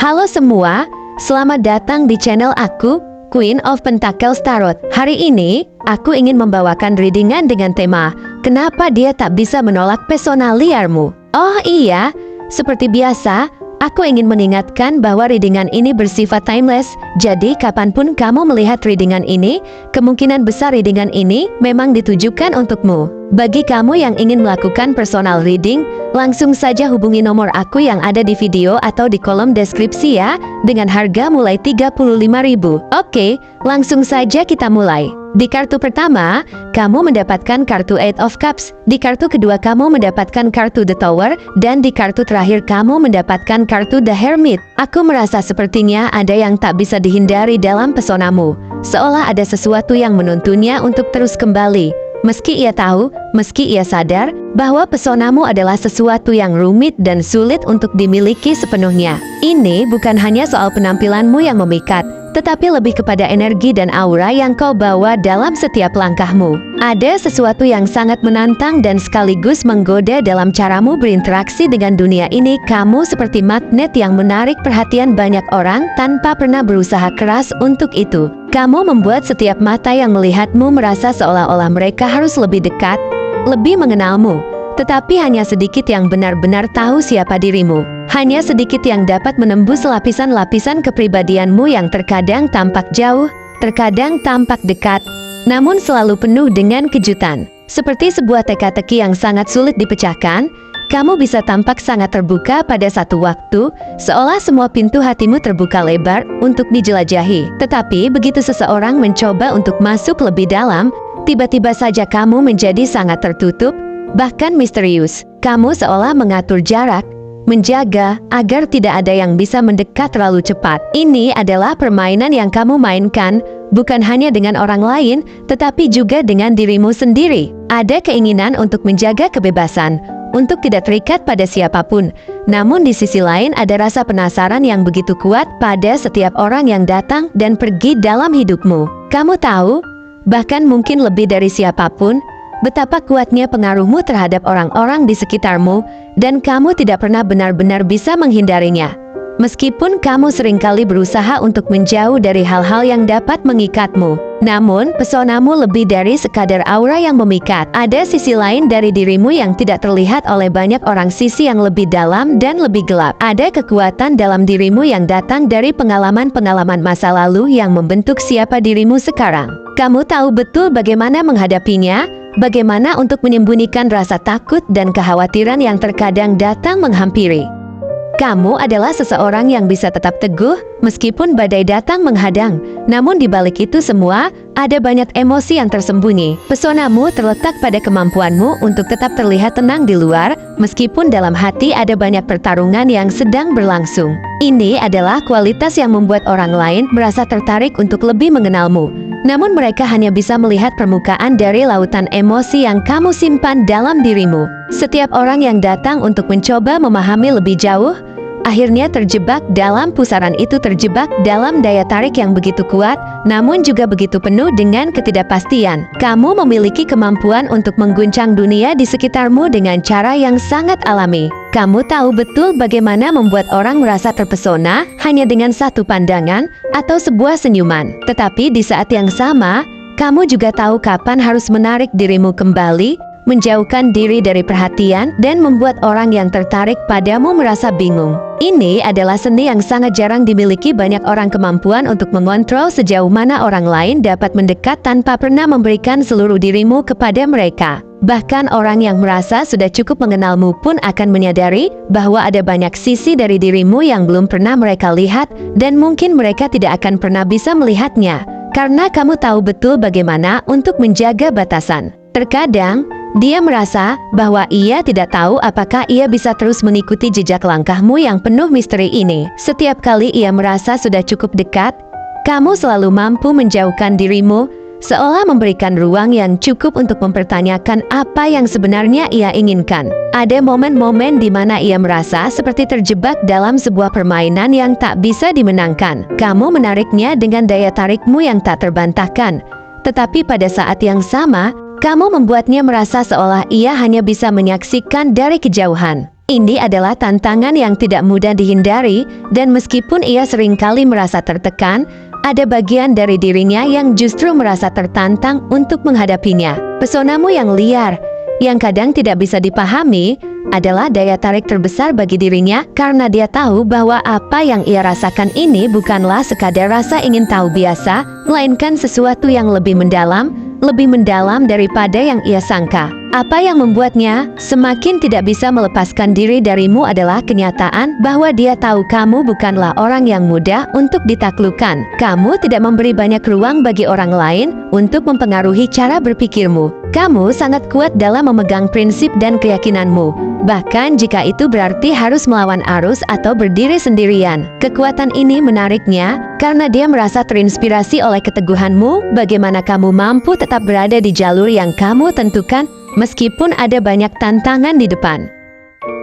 Halo semua, selamat datang di channel aku, Queen of Pentacles Tarot. Hari ini, aku ingin membawakan readingan dengan tema, kenapa dia tak bisa menolak pesona liarmu. Oh iya, seperti biasa, aku ingin mengingatkan bahwa readingan ini bersifat timeless, jadi kapanpun kamu melihat readingan ini, kemungkinan besar readingan ini memang ditujukan untukmu. Bagi kamu yang ingin melakukan personal reading, langsung saja hubungi nomor aku yang ada di video atau di kolom deskripsi ya, dengan harga mulai 35.000. Oke, langsung saja kita mulai. Di kartu pertama, kamu mendapatkan kartu Eight of Cups. Di kartu kedua kamu mendapatkan kartu The Tower. Dan di kartu terakhir kamu mendapatkan kartu The Hermit. Aku merasa sepertinya ada yang tak bisa dihindari dalam pesonamu. Seolah ada sesuatu yang menuntunnya untuk terus kembali. Meski ia tahu, meski ia sadar, bahwa pesonamu adalah sesuatu yang rumit dan sulit untuk dimiliki sepenuhnya. Ini bukan hanya soal penampilanmu yang memikat, tetapi lebih kepada energi dan aura yang kau bawa dalam setiap langkahmu. Ada sesuatu yang sangat menantang dan sekaligus menggoda dalam caramu berinteraksi dengan dunia ini. Kamu seperti magnet yang menarik perhatian banyak orang tanpa pernah berusaha keras untuk itu. Kamu membuat setiap mata yang melihatmu merasa seolah-olah mereka harus lebih dekat, lebih mengenalmu. Tetapi hanya sedikit yang benar-benar tahu siapa dirimu. Hanya sedikit yang dapat menembus lapisan-lapisan kepribadianmu yang terkadang tampak jauh, terkadang tampak dekat, namun selalu penuh dengan kejutan. Seperti sebuah teka-teki yang sangat sulit dipecahkan, kamu bisa tampak sangat terbuka pada satu waktu, seolah semua pintu hatimu terbuka lebar untuk dijelajahi. Tetapi begitu seseorang mencoba untuk masuk lebih dalam, tiba-tiba saja kamu menjadi sangat tertutup, bahkan misterius. Kamu seolah mengatur jarak, menjaga agar tidak ada yang bisa mendekat terlalu cepat. Ini adalah permainan yang kamu mainkan, bukan hanya dengan orang lain, tetapi juga dengan dirimu sendiri. Ada keinginan untuk menjaga kebebasan, untuk tidak terikat pada siapapun. Namun di sisi lain ada rasa penasaran yang begitu kuat pada setiap orang yang datang dan pergi dalam hidupmu. Kamu tahu, bahkan mungkin lebih dari siapapun, betapa kuatnya pengaruhmu terhadap orang-orang di sekitarmu, dan kamu tidak pernah benar-benar bisa menghindarinya. Meskipun kamu seringkali berusaha untuk menjauh dari hal-hal yang dapat mengikatmu, namun pesonamu lebih dari sekadar aura yang memikat. Ada sisi lain dari dirimu yang tidak terlihat oleh banyak orang, sisi yang lebih dalam dan lebih gelap. Ada kekuatan dalam dirimu yang datang dari pengalaman-pengalaman masa lalu yang membentuk siapa dirimu sekarang. Kamu tahu betul bagaimana menghadapinya, bagaimana untuk menyembunyikan rasa takut dan kekhawatiran yang terkadang datang menghampiri. Kamu adalah seseorang yang bisa tetap teguh meskipun badai datang menghadang. Namun di balik itu semua, ada banyak emosi yang tersembunyi. Pesonamu terletak pada kemampuanmu untuk tetap terlihat tenang di luar, meskipun dalam hati ada banyak pertarungan yang sedang berlangsung. Ini adalah kualitas yang membuat orang lain merasa tertarik untuk lebih mengenalmu. Namun mereka hanya bisa melihat permukaan dari lautan emosi yang kamu simpan dalam dirimu. Setiap orang yang datang untuk mencoba memahami lebih jauh, akhirnya terjebak dalam pusaran itu, terjebak dalam daya tarik yang begitu kuat, namun juga begitu penuh dengan ketidakpastian. Kamu memiliki kemampuan untuk mengguncang dunia di sekitarmu dengan cara yang sangat alami. Kamu tahu betul bagaimana membuat orang merasa terpesona hanya dengan satu pandangan atau sebuah senyuman. Tetapi di saat yang sama, kamu juga tahu kapan harus menarik dirimu kembali, menjauhkan diri dari perhatian, dan membuat orang yang tertarik padamu merasa bingung. Ini adalah seni yang sangat jarang dimiliki banyak orang, kemampuan untuk mengontrol sejauh mana orang lain dapat mendekat tanpa pernah memberikan seluruh dirimu kepada mereka. Bahkan orang yang merasa sudah cukup mengenalmu pun akan menyadari bahwa ada banyak sisi dari dirimu yang belum pernah mereka lihat, dan mungkin mereka tidak akan pernah bisa melihatnya, karena kamu tahu betul bagaimana untuk menjaga batasan. Terkadang, dia merasa bahwa ia tidak tahu apakah ia bisa terus mengikuti jejak langkahmu yang penuh misteri ini. Setiap kali ia merasa sudah cukup dekat, kamu selalu mampu menjauhkan dirimu, seolah memberikan ruang yang cukup untuk mempertanyakan apa yang sebenarnya ia inginkan. Ada momen-momen di mana ia merasa seperti terjebak dalam sebuah permainan yang tak bisa dimenangkan. Kamu menariknya dengan daya tarikmu yang tak terbantahkan, tetapi pada saat yang sama, kamu membuatnya merasa seolah ia hanya bisa menyaksikan dari kejauhan. Ini adalah tantangan yang tidak mudah dihindari, dan meskipun ia seringkali merasa tertekan, ada bagian dari dirinya yang justru merasa tertantang untuk menghadapinya. Pesonamu yang liar, yang kadang tidak bisa dipahami, adalah daya tarik terbesar bagi dirinya karena dia tahu bahwa apa yang ia rasakan ini bukanlah sekadar rasa ingin tahu biasa, melainkan sesuatu yang lebih mendalam daripada yang ia sangka. Apa yang membuatnya semakin tidak bisa melepaskan diri darimu adalah kenyataan bahwa dia tahu kamu bukanlah orang yang mudah untuk ditaklukkan. Kamu tidak memberi banyak ruang bagi orang lain untuk mempengaruhi cara berpikirmu. Kamu sangat kuat dalam memegang prinsip dan keyakinanmu, bahkan jika itu berarti harus melawan arus atau berdiri sendirian. Kekuatan ini menariknya karena dia merasa terinspirasi oleh keteguhanmu, bagaimana kamu mampu tetap berada di jalur yang kamu tentukan meskipun ada banyak tantangan di depan.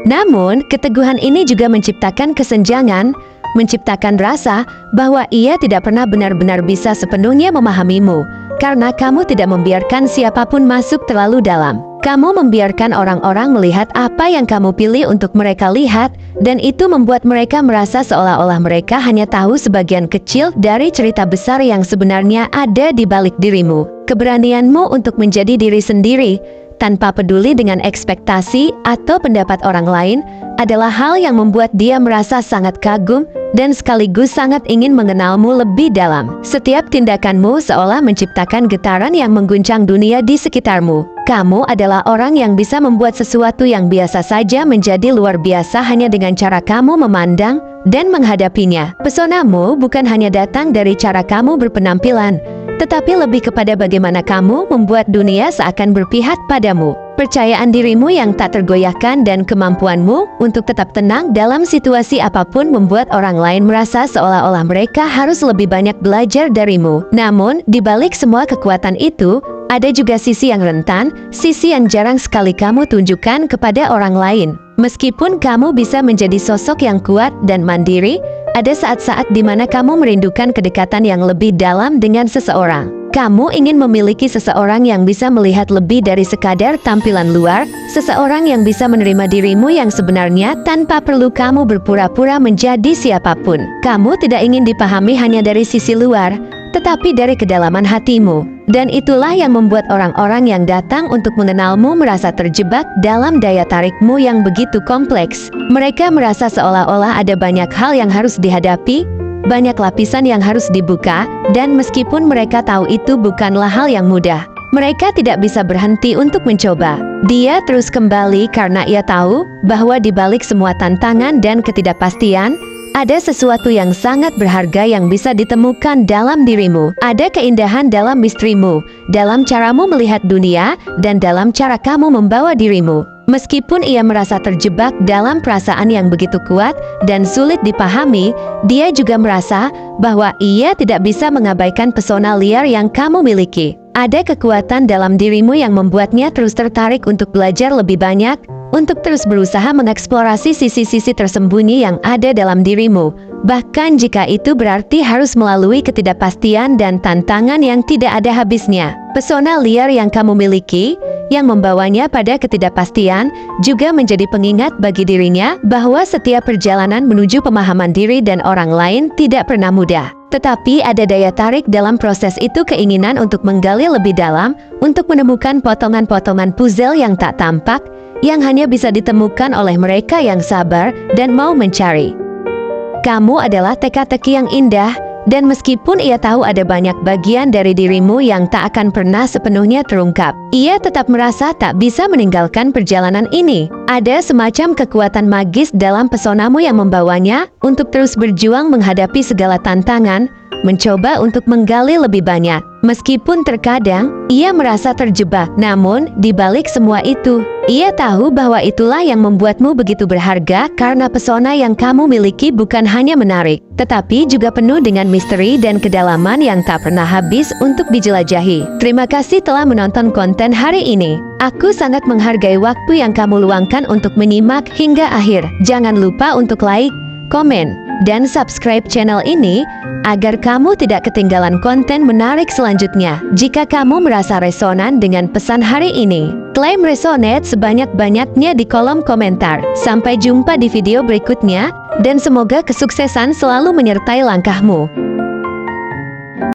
Namun, keteguhan ini juga menciptakan kesenjangan, menciptakan rasa bahwa ia tidak pernah benar-benar bisa sepenuhnya memahamimu, karena kamu tidak membiarkan siapapun masuk terlalu dalam. Kamu membiarkan orang-orang melihat apa yang kamu pilih untuk mereka lihat, dan itu membuat mereka merasa seolah-olah mereka hanya tahu sebagian kecil dari cerita besar yang sebenarnya ada di balik dirimu. Keberanianmu untuk menjadi diri sendiri, tanpa peduli dengan ekspektasi atau pendapat orang lain, adalah hal yang membuat dia merasa sangat kagum dan sekaligus sangat ingin mengenalmu lebih dalam. Setiap tindakanmu seolah menciptakan getaran yang mengguncang dunia di sekitarmu. Kamu adalah orang yang bisa membuat sesuatu yang biasa saja menjadi luar biasa hanya dengan cara kamu memandang dan menghadapinya. Pesonamu bukan hanya datang dari cara kamu berpenampilan, tetapi lebih kepada bagaimana kamu membuat dunia seakan berpihak padamu. Percayaan dirimu yang tak tergoyahkan dan kemampuanmu untuk tetap tenang dalam situasi apapun membuat orang lain merasa seolah-olah mereka harus lebih banyak belajar darimu. Namun, di balik semua kekuatan itu, ada juga sisi yang rentan, sisi yang jarang sekali kamu tunjukkan kepada orang lain. Meskipun kamu bisa menjadi sosok yang kuat dan mandiri, ada saat-saat di mana kamu merindukan kedekatan yang lebih dalam dengan seseorang. Kamu ingin memiliki seseorang yang bisa melihat lebih dari sekadar tampilan luar, seseorang yang bisa menerima dirimu yang sebenarnya tanpa perlu kamu berpura-pura menjadi siapapun. Kamu tidak ingin dipahami hanya dari sisi luar, tetapi dari kedalaman hatimu. Dan itulah yang membuat orang-orang yang datang untuk mengenalmu merasa terjebak dalam daya tarikmu yang begitu kompleks. Mereka merasa seolah-olah ada banyak hal yang harus dihadapi, banyak lapisan yang harus dibuka, dan meskipun mereka tahu itu bukanlah hal yang mudah, mereka tidak bisa berhenti untuk mencoba. Dia terus kembali karena ia tahu bahwa di balik semua tantangan dan ketidakpastian, ada sesuatu yang sangat berharga yang bisa ditemukan dalam dirimu. Ada keindahan dalam misterimu, dalam caramu melihat dunia, dan dalam cara kamu membawa dirimu. Meskipun ia merasa terjebak dalam perasaan yang begitu kuat dan sulit dipahami, dia juga merasa bahwa ia tidak bisa mengabaikan pesona liar yang kamu miliki. Ada kekuatan dalam dirimu yang membuatnya terus tertarik untuk belajar lebih banyak, untuk terus berusaha mengeksplorasi sisi-sisi tersembunyi yang ada dalam dirimu, bahkan jika itu berarti harus melalui ketidakpastian dan tantangan yang tidak ada habisnya. Pesona liar yang kamu miliki, yang membawanya pada ketidakpastian, juga menjadi pengingat bagi dirinya bahwa setiap perjalanan menuju pemahaman diri dan orang lain tidak pernah mudah. Tetapi ada daya tarik dalam proses itu, keinginan untuk menggali lebih dalam, untuk menemukan potongan-potongan puzzle yang tak tampak, yang hanya bisa ditemukan oleh mereka yang sabar dan mau mencari. Kamu adalah teka-teki yang indah, dan meskipun ia tahu ada banyak bagian dari dirimu yang tak akan pernah sepenuhnya terungkap, ia tetap merasa tak bisa meninggalkan perjalanan ini. Ada semacam kekuatan magis dalam pesonamu yang membawanya untuk terus berjuang menghadapi segala tantangan, mencoba untuk menggali lebih banyak. Meskipun terkadang ia merasa terjebak, namun di balik semua itu, ia tahu bahwa itulah yang membuatmu begitu berharga, karena pesona yang kamu miliki bukan hanya menarik, tetapi juga penuh dengan misteri dan kedalaman yang tak pernah habis untuk dijelajahi. Terima kasih telah menonton konten hari ini. Aku sangat menghargai waktu yang kamu luangkan untuk menyimak hingga akhir. Jangan lupa untuk like, komen, dan subscribe channel ini agar kamu tidak ketinggalan konten menarik selanjutnya. Jika kamu merasa resonan dengan pesan hari ini, klaim resonate sebanyak-banyaknya di kolom komentar. Sampai jumpa di video berikutnya, dan semoga kesuksesan selalu menyertai langkahmu.